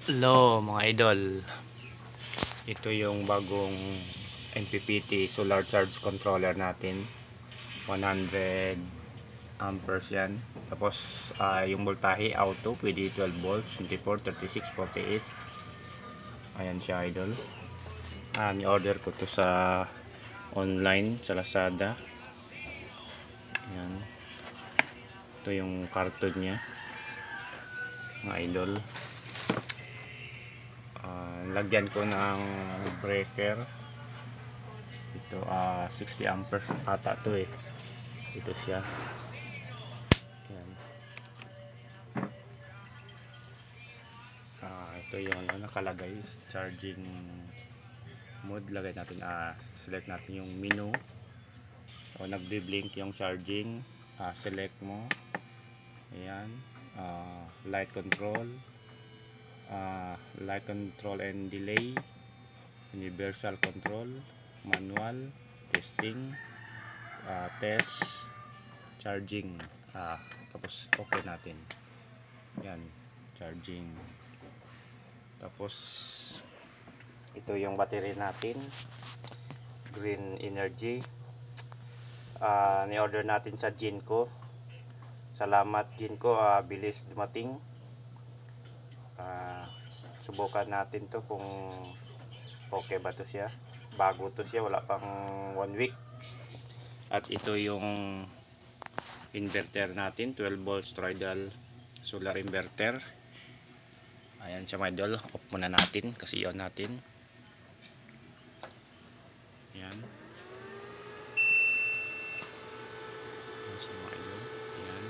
Hello mga idol, ito yung bagong MPPT solar charge controller natin. 100 amperes yan. Tapos yung voltahe auto, pwede 12 volts, 24, 36, 48. Ayan siya idol. Ni-order ko to sa online sa Lazada. Ayan. Ito yung carton nya mga idol. Lagyan ko ng breaker ito. 60 amperes ata to eh. Ito siya. Yan. Ito yung nakalagay charging mode. Lagay natin, select natin yung menu o nagbi-blink yung charging. Select mo. Ayan. Light control, and delay, universal control, manual, testing, test, charging. Tapos okay natin. Yan, charging. Tapos ito yung battery natin, Green Energy. Ni-order natin sa Jinko. Salamat Jinko, bilis dumating. Subukan natin to kung okay ba to siya. Bago to siya, wala pang 1 week. At ito yung inverter natin, 12 volts Tridal solar inverter. Ayan siya mga idol. Off muna natin kasi on natin. Ayan. Ayan siya mga idol. Ayan.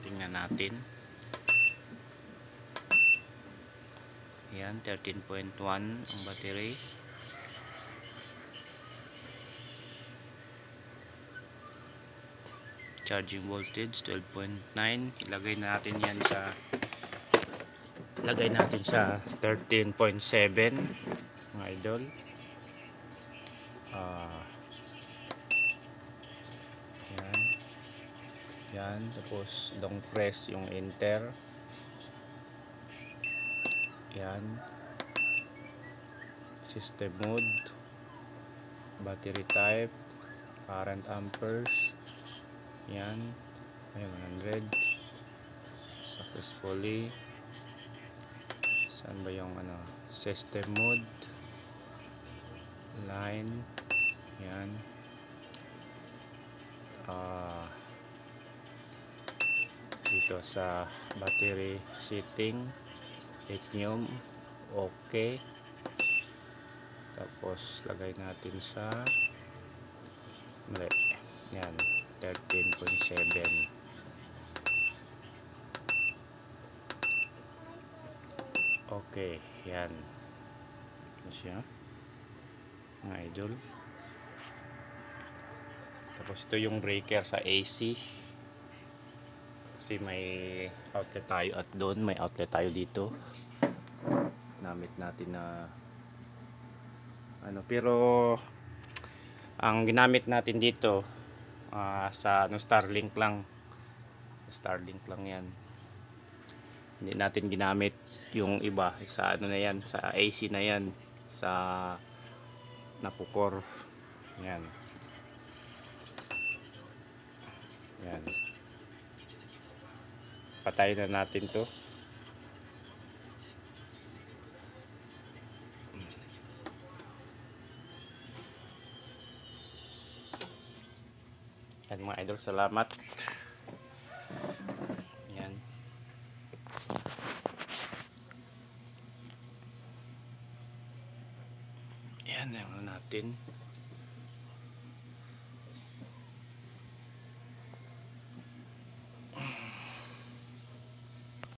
Tingnan natin. Ayan, 13.1 ang battery. Charging voltage 12.9. Ilagay natin yan sa 13.7 mga idol. Yan. Yan, tapos long press yung enter. Yan. System mode, battery type, current amperes. Yan. Ayan, 100. Successfully. Saan ba yung system mode, line. Yan. Dito sa battery setting, lithium, okay. Tapos lagay natin sa mali. Yan, 13.7. Okay, yan. Ano siya mga idol. Tapos ito yung breaker sa AC kasi may outlet tayo at doon may outlet tayo dito. Namit natin na pero ang ginamit natin dito sa Starlink lang. Starlink lang yan. Hindi natin ginamit yung iba sa na yan, sa AC na yan, sa Napukor. Yan. Yan. Patayin na natin to. Yan mga idol, salamat. Yan. Yan, natin.